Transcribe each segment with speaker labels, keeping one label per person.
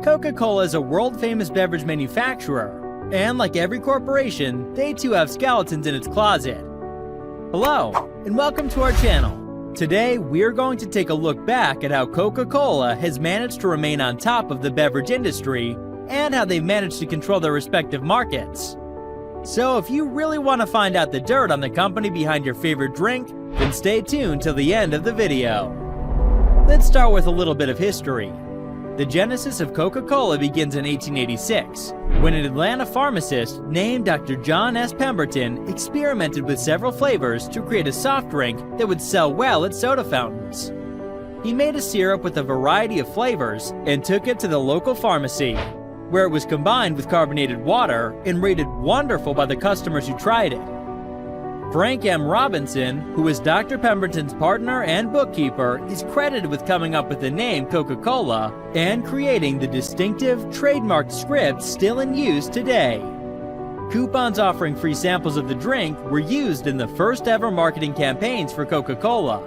Speaker 1: Coca-Cola is a world-famous beverage manufacturer, and like every corporation, they too have skeletons in its closet. Hello, and welcome to our channel. Today, we're going to take a look back at how Coca-Cola has managed to remain on top of the beverage industry, and how they've managed to control their respective markets. So if you really want to find out the dirt on the company behind your favorite drink, then stay tuned till the end of the video. Let's start with a little bit of history. The genesis of Coca-Cola begins in 1886, when an Atlanta pharmacist named Dr. John S. Pemberton experimented with several flavors to create a soft drink that would sell well at soda fountains. He made a syrup with a variety of flavors and took it to the local pharmacy, where it was combined with carbonated water and rated wonderful by the customers who tried it. Frank M. Robinson, who was Dr. Pemberton's partner and bookkeeper, is credited with coming up with the name Coca-Cola and creating the distinctive, trademarked script still in use today. Coupons offering free samples of the drink were used in the first ever marketing campaigns for Coca-Cola.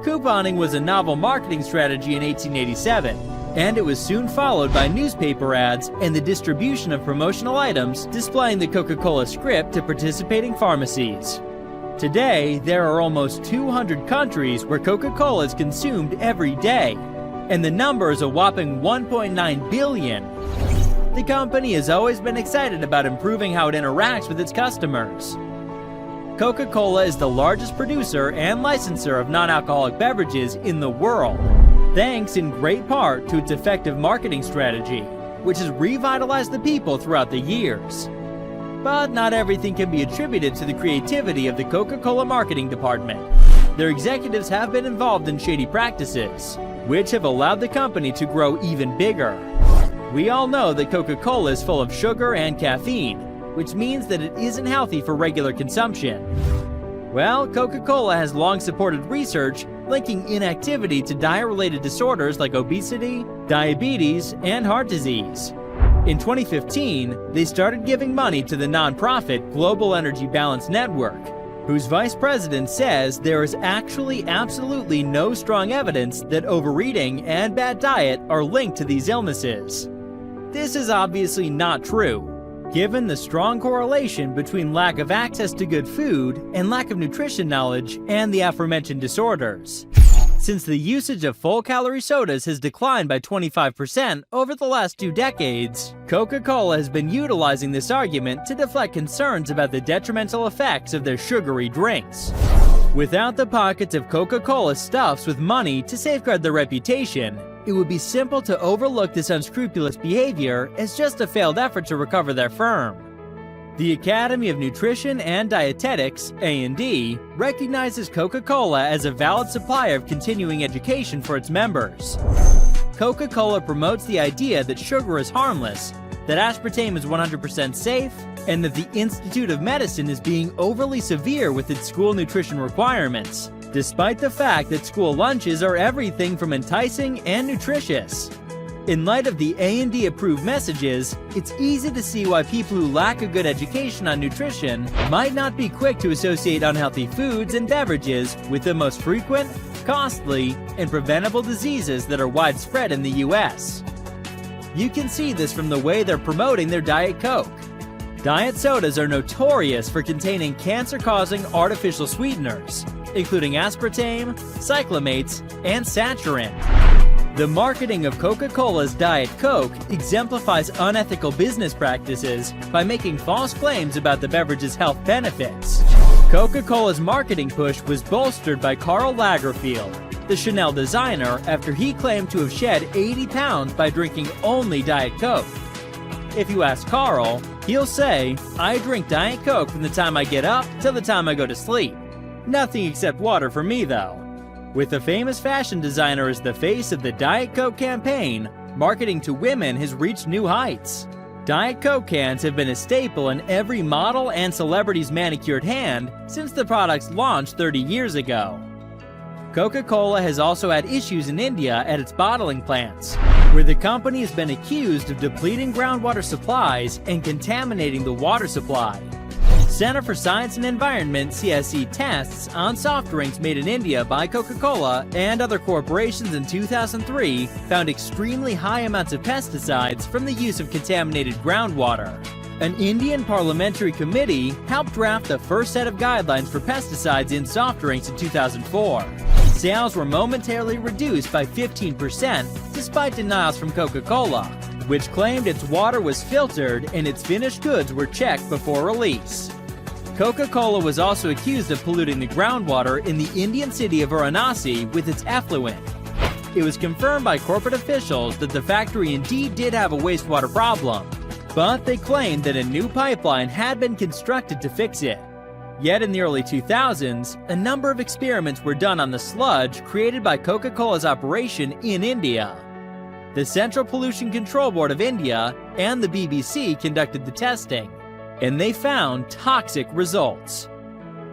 Speaker 1: Couponing was a novel marketing strategy in 1887, and it was soon followed by newspaper ads and the distribution of promotional items displaying the Coca-Cola script to participating pharmacies. Today, there are almost 200 countries where Coca-Cola is consumed every day, and the number is a whopping 1.9 billion. The company has always been excited about improving how it interacts with its customers. Coca-Cola is the largest producer and licensor of non-alcoholic beverages in the world, thanks in great part to its effective marketing strategy, which has revitalized the people throughout the years. But not everything can be attributed to the creativity of the Coca-Cola marketing department. Their executives have been involved in shady practices, which have allowed the company to grow even bigger. We all know that Coca-Cola is full of sugar and caffeine, which means that it isn't healthy for regular consumption. Well, Coca-Cola has long supported research linking inactivity to diet-related disorders like obesity, diabetes, and heart disease. In 2015, they started giving money to the nonprofit Global Energy Balance Network, whose vice president says there is actually absolutely no strong evidence that overeating and bad diet are linked to these illnesses. This is obviously not true, given the strong correlation between lack of access to good food and lack of nutrition knowledge and the aforementioned disorders. Since the usage of full-calorie sodas has declined by 25% over the last 2 decades, Coca-Cola has been utilizing this argument to deflect concerns about the detrimental effects of their sugary drinks. Without the pockets of Coca-Cola stuffed with money to safeguard their reputation, it would be simple to overlook this unscrupulous behavior as just a failed effort to recover their firm. The Academy of Nutrition and Dietetics, A&D, recognizes Coca-Cola as a valid supplier of continuing education for its members. Coca-Cola promotes the idea that sugar is harmless, that aspartame is 100% safe, and that the Institute of Medicine is being overly severe with its school nutrition requirements, despite the fact that school lunches are everything from enticing and nutritious. In light of the A&D approved messages, it's easy to see why people who lack a good education on nutrition might not be quick to associate unhealthy foods and beverages with the most frequent, costly, and preventable diseases that are widespread in the US. You can see this from the way they're promoting their Diet Coke. Diet sodas are notorious for containing cancer-causing artificial sweeteners, including aspartame, cyclamates, and saccharin. The marketing of Coca-Cola's Diet Coke exemplifies unethical business practices by making false claims about the beverage's health benefits. Coca-Cola's marketing push was bolstered by Karl Lagerfeld, the Chanel designer, after he claimed to have shed 80 pounds by drinking only Diet Coke. If you ask Karl, he'll say, "I drink Diet Coke from the time I get up till the time I go to sleep. Nothing except water for me, though." With the famous fashion designer as the face of the Diet Coke campaign, marketing to women has reached new heights. Diet Coke cans have been a staple in every model and celebrity's manicured hand since the product's launch 30 years ago. Coca-Cola has also had issues in India at its bottling plants, where the company has been accused of depleting groundwater supplies and contaminating the water supply. Center for Science and Environment (CSE) tests on soft drinks made in India by Coca-Cola and other corporations in 2003 found extremely high amounts of pesticides from the use of contaminated groundwater. An Indian parliamentary committee helped draft the first set of guidelines for pesticides in soft drinks in 2004. Sales were momentarily reduced by 15% despite denials from Coca-Cola, which claimed its water was filtered and its finished goods were checked before release. Coca-Cola was also accused of polluting the groundwater in the Indian city of Varanasi with its effluent. It was confirmed by corporate officials that the factory indeed did have a wastewater problem, but they claimed that a new pipeline had been constructed to fix it. Yet in the early 2000s, a number of experiments were done on the sludge created by Coca-Cola's operation in India. The Central Pollution Control Board of India and the BBC conducted the testing, and they found toxic results.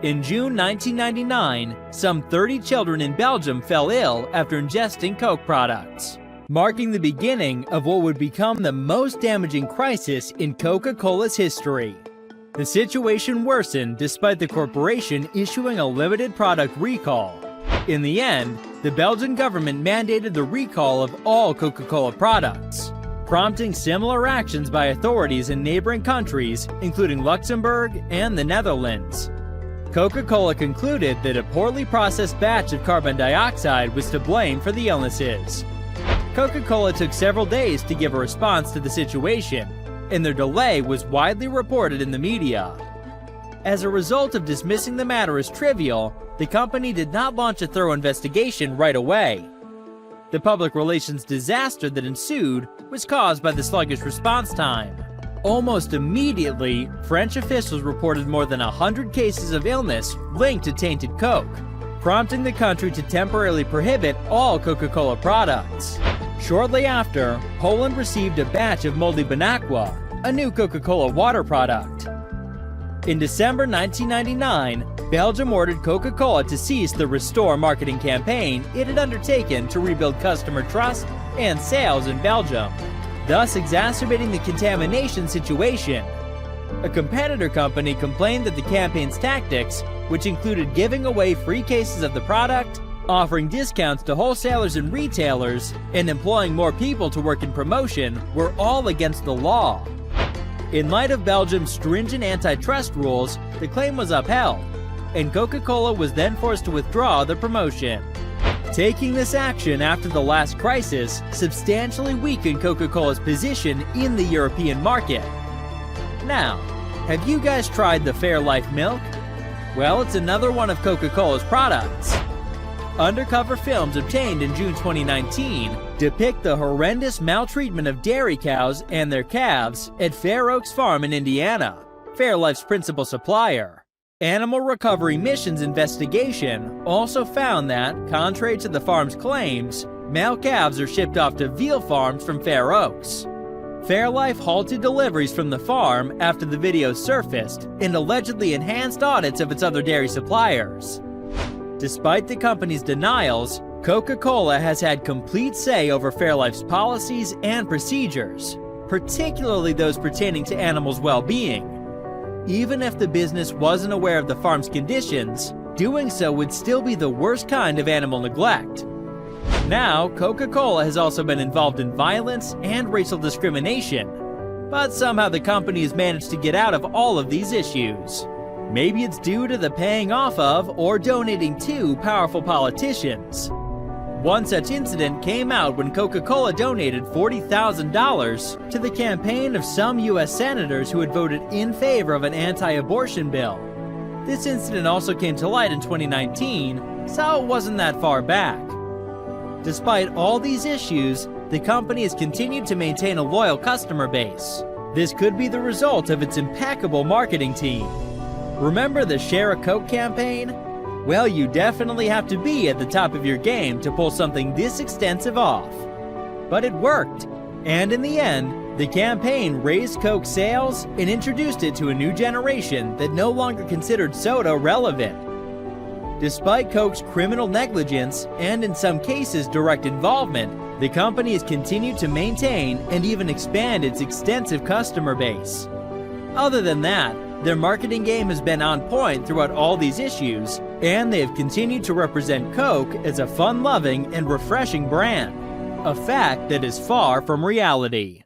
Speaker 1: In June 1999, some 30 children in Belgium fell ill after ingesting Coke products, marking the beginning of what would become the most damaging crisis in Coca-Cola's history. The situation worsened despite the corporation issuing a limited product recall. In the end, the Belgian government mandated the recall of all Coca-Cola products, prompting similar actions by authorities in neighboring countries, including Luxembourg and the Netherlands. Coca-Cola concluded that a poorly processed batch of carbon dioxide was to blame for the illnesses. Coca-Cola took several days to give a response to the situation, and their delay was widely reported in the media. As a result of dismissing the matter as trivial, the company did not launch a thorough investigation right away. The public relations disaster that ensued was caused by the sluggish response time. Almost immediately, French officials reported more than 100 cases of illness linked to tainted Coke, prompting the country to temporarily prohibit all Coca-Cola products. Shortly after, Poland received a batch of moldy Bonaqua, a new Coca-Cola water product. In December 1999, Belgium ordered Coca-Cola to cease the Restore marketing campaign it had undertaken to rebuild customer trust and sales in Belgium, thus exacerbating the contamination situation. A competitor company complained that the campaign's tactics, which included giving away free cases of the product, offering discounts to wholesalers and retailers, and employing more people to work in promotion, were all against the law. In light of Belgium's stringent antitrust rules, the claim was upheld, and Coca-Cola was then forced to withdraw the promotion. Taking this action after the last crisis substantially weakened Coca-Cola's position in the European market. Now, have you guys tried the Fairlife milk? Well, it's another one of Coca-Cola's products. Undercover films obtained in June 2019 depict the horrendous maltreatment of dairy cows and their calves at Fair Oaks Farm in Indiana, Fairlife's principal supplier. Animal Recovery Mission's investigation also found that, contrary to the farm's claims, male calves are shipped off to veal farms from Fair Oaks. Fairlife halted deliveries from the farm after the videos surfaced and allegedly enhanced audits of its other dairy suppliers. Despite the company's denials, Coca-Cola has had complete say over Fairlife's policies and procedures, particularly those pertaining to animals' well-being. Even if the business wasn't aware of the farm's conditions, doing so would still be the worst kind of animal neglect. Now, Coca-Cola has also been involved in violence and racial discrimination, but somehow the company has managed to get out of all of these issues. Maybe it's due to the paying off of or donating to powerful politicians. One such incident came out when Coca-Cola donated $40,000 to the campaign of some U.S. senators who had voted in favor of an anti-abortion bill. This incident also came to light in 2019, so it wasn't that far back. Despite all these issues, the company has continued to maintain a loyal customer base. This could be the result of its impeccable marketing team. Remember the Share a Coke campaign? Well, you definitely have to be at the top of your game to pull something this extensive off. But it worked, and in the end, the campaign raised Coke sales and introduced it to a new generation that no longer considered soda relevant. Despite Coke's criminal negligence and in some cases direct involvement, the company has continued to maintain and even expand its extensive customer base. Other than that, Their marketing game has been on point throughout all these issues, and they have continued to represent Coke as a fun-loving and refreshing brand, a fact that is far from reality.